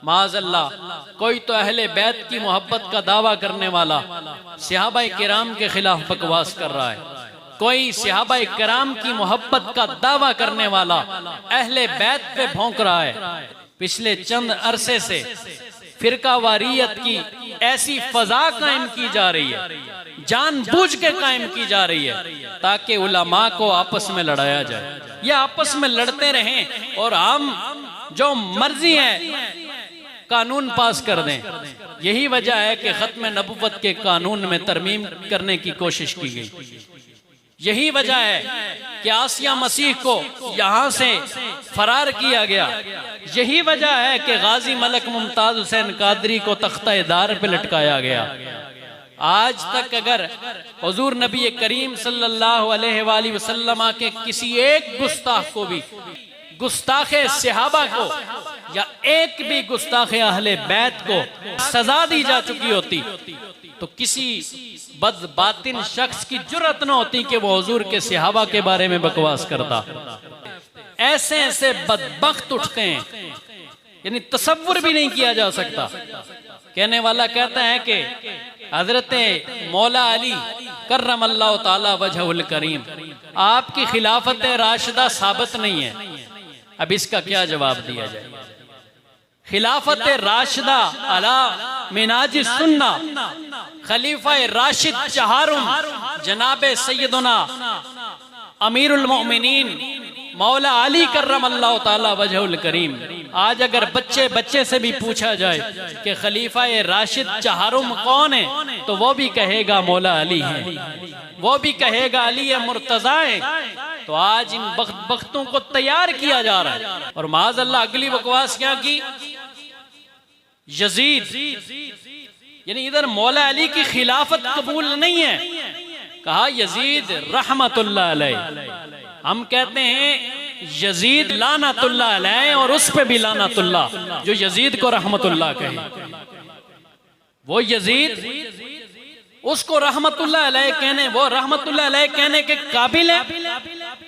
माज़अल्लाह कोई तो अहले बैत की मोहब्बत का दावा करने वाला सहाबाए किराम के खिलाफ बकवास कर रहा है, कोई सहाबाए किराम की मोहब्बत का दावा करने वाला अहले बैत पे भौंक रहा है। पिछले चंद अरसे से फिरका वारियत की ऐसी फजा कायम की जा रही है, जानबूझ के कायम की जा रही है ताकि उलमा को आपस में लड़ाया जाए, या आपस में लड़ते रहें और हम जो मर्जी है कानून पास कर दें। यही वजह है कि खत्म नबुव्वत के कानून में तरमीम करने की कोशिश की गई। यही वजह है कि आसिया मसीह को यहां से फरार किया गया। यही वजह है कि गाजी मलक मुमताज हुसैन कादरी को तख्ता-ए-दार पे लटकाया गया। आज तक अगर हुजूर नबी करीम सल्लल्लाहु अलैहि वसल्लम के किसी एक गुस्ताख को भी, गुस्ताखे सहाबा को या एक भी गुस्ताखे अहले बैत को सजा दी जा चुकी होती तो किसी बदबातिन शख्स की जुर्रत न होती कि वो हुजूर के सहाबा के बारे में बकवास करता। ऐसे ऐसे बदबख्त उठते हैं, यानी तसव्वुर भी नहीं किया जा सकता। कहने वाला कहता है कि हजरत मौला अली कर्रमल्लाहु ताला वजहुल करीम आपकी खिलाफत राशिदा साबित नहीं है। अब इसका क्या जवाब दिया जाए? खिलाफत राशिदा अला मिनाज सुन्ना, खलीफा राशिद चहारुम जनाबे सैयदुना अमीरुल मोमिनीन मौला अली कर्रमल्लाहु ताला वजहुल करीम। आज अगर बच्चे से भी पूछा जाए कि खलीफा राशिद चहारुम कौन है तो वो भी कहेगा मौला अली है, वो भी कहेगा अली मुर्तजा है। तो आज इन बख्तों को तैयार किया जा रहा है। और माज़अल्लाह अगली बकवास क्या की, यजीद, यानी इधर मौला अली की खिलाफत कबूल नहीं है, कहा यजीद रहमतुल्लाह अलैह। हम कहते हैं यजीद लानतुल्लाह अलैह और उस पे भी लानतुल्लाह जो यजीद को रहमतुल्लाह कहे। वो यजीद उसको रहमतुल्लाह अलैह कहने, वो रहमतुल्लाह अलैह कहने के काबिल है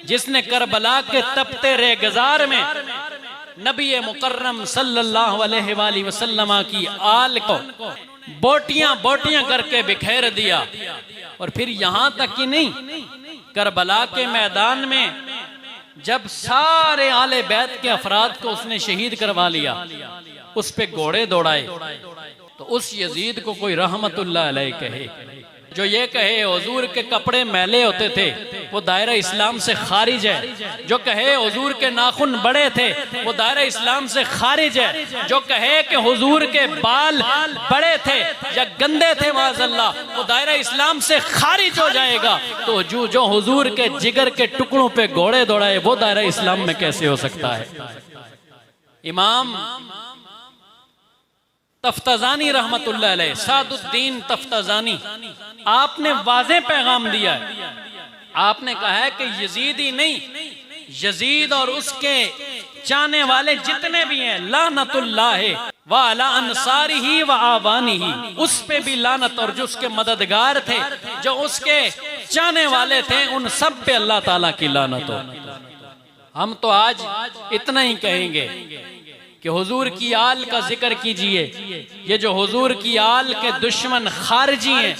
जिसने करबला के तपते रेगजार में नबी मुकर्रम सल्लल्लाहु अलैहि वसल्लम की आल को बोटियां बोटियां करके बिखेर दिया। और फिर यहां तक कि नहीं, करबला के मैदान में जब सारे आले बैत के अफराद को उसने शहीद करवा लिया, उस पे घोड़े दौड़ाए, तो उस यजीद को कोई रहमतुल्लाह अलैह कहे, जो ये कहे हुजूर के कपड़े मैले होते थे वो दायरा इस्लाम से खारिज है, जो कहे हुजूर के नाखून बड़े थे वो दायरा इस्लाम से खारिज है, जो कहे कि हुजूर के बाल बड़े थे या गंदे थे माज़अल्लाह वो दायरा इस्लाम से खारिज हो जाएगा। तो जो हुजूर के जिगर के टुकड़ों पे घोड़े दौड़ाए वो दायरा इस्लाम में कैसे हो सकता है? इमाम तफ्ताजानी रहमतुल्लाह अलैह, सादुद्दीन तफ्ताजानी, आपने वाज़ेह पैगाम दिया है। आपने कहा है कि यजीद ही नहीं, यजीद और उसके चाहने वाले जितने भी हैं लानतुल्लाह व अला अंसारिही व आवानिही, उस पे भी लानत, और जो उसके मददगार थे, जो उसके चाहने वाले थे, उन सब पे अल्लाह ताला की लानत हो। हम तो आज इतना ही कहेंगे कि हुजूर की आल का जिक्र कीजिए। ये जो हुजूर की आल के दुश्मन खारजी हैं,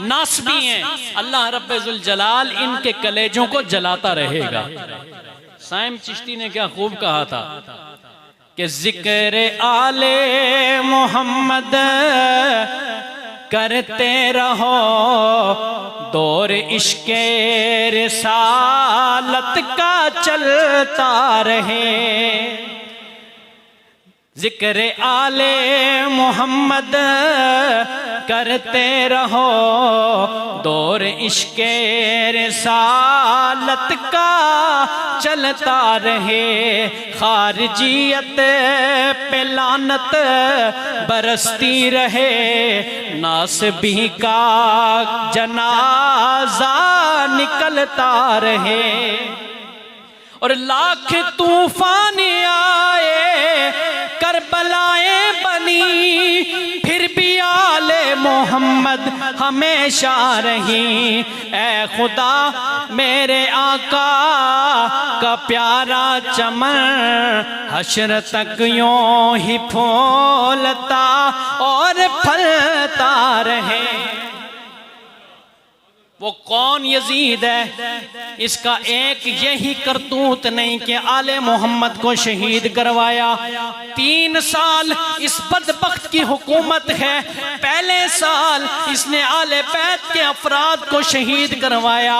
नासबी हैं, अल्लाह रब्बुल जलाल इनके कलेजों को जलाता रहेगा। साइम चिश्ती ने क्या खूब कहा था कि जिक्र आले मोहम्मद करते रहो, दौर इश्के रिसालत का चलता रहे। जिक्र आले मोहम्मद करते रहो, दौर इश्के रिसालत का चलता रहे। खारजियत पे लानत बरसती रहे, नासबी का जनाजा निकलता रहे। और लाख तूफान आए, करबलाएं बनी, फिर भी आले मोहम्मद हमेशा रही। ऐ खुदा मेरे आका का प्यारा चमन हश्र तक यूं ही फूलता और फलता रहे। वो कौन यजीद है, इसका एक यही करतूत नहीं कि आले मोहम्मद को शहीद करवाया। 3 साल इस बदबख्त की हुकूमत है, पहले साल इसने आले बैत के अफराद को शहीद करवाया।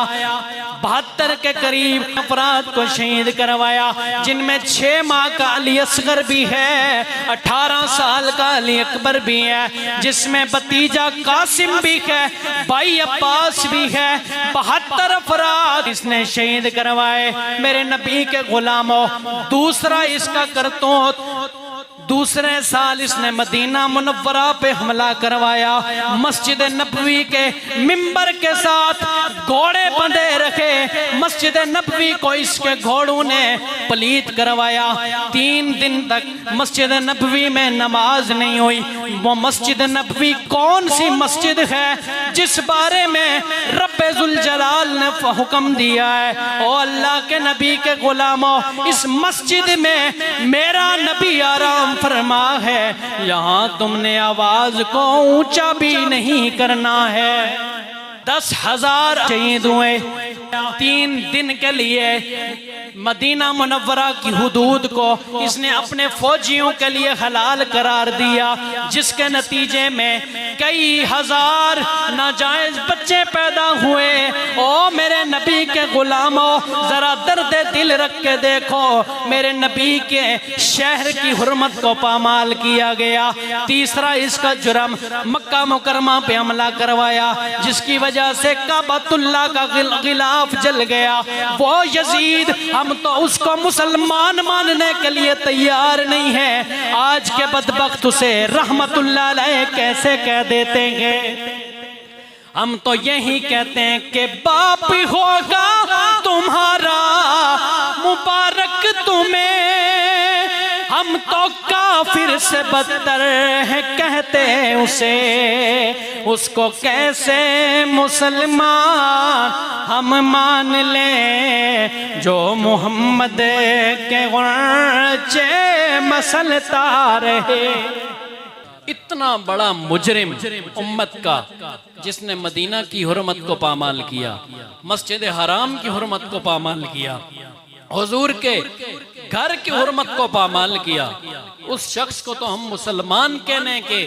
72 के करीब अफराद को शहीद करवाया, जिनमें 6 माह का अली असगर भी है, 18 साल का अली अकबर भी है, जिसमें भतीजा कासिम भी है, भाई अब्बास भी है। 72 अफराद इसने शहीद करवाए मेरे नबी के गुलामों। दूसरा इसका करतूत, दूसरे साल इसने मदीना मुनव्वरा पे हमला करवाया। मस्जिद नबवी के मिंबर के साथ घोड़े बंधे रखे, मस्जिद नबवी को इसके घोड़ों ने पलीत करवाया। 3 दिन तक मस्जिद नबवी में नमाज नहीं हुई। वो मस्जिद नबवी कौन सी मस्जिद है जिस बारे में रब्बे जुल जलाल ने हुक्म दिया है, ओ अल्लाह के नबी के गुलामों, इस मस्जिद में मेरा नबी आराम फरमा है, यहाँ तुमने आवाज को ऊंचा भी नहीं करना है। 10,000 शहीद हुए। 3 दिन के लिए मदीना मुनव्वरा की हुदूद को इसने अपने फौजियों के लिए हलाल करार दिया, जिसके नतीजे में कई हजार नाजायज बच्चे पैदा हुए। ओ मेरे नबी के गुलामों, जरा दर्द दिल रख के देखो, मेरे नबी के शहर की हुर्मत को पामाल किया गया। तीसरा इसका जुर्म, मक्का मुकरमा पे हमला करवाया, जिसकी वजह से काबतुल्लाह का गिलाफ जल गया। वो यजीद, हम तो उसको मुसलमान मानने के लिए तैयार नहीं है। आज के बदबख्त उसे रहमतुल्लाह अलैह कैसे कह देते हैं। हम तो यही कहते हैं कि बाप होगा तुम्हारा मुबारक तुम्हें, हम तो काफिर से बदतर है कहते उसे, उसको कैसे मुसलमान हम मान ले, जो मोहम्मद के गुर्चे मसलता रहे। इतना बड़ा मुजरिम उम्मत का, जिसने मदीना की हुर्मत को पामाल किया, मस्जिद हराम की हुर्मत को पामाल किया, हुजूर के घर की हुर्मत को पामाल किया, उस शख्स को तो हम मुसलमान कहने के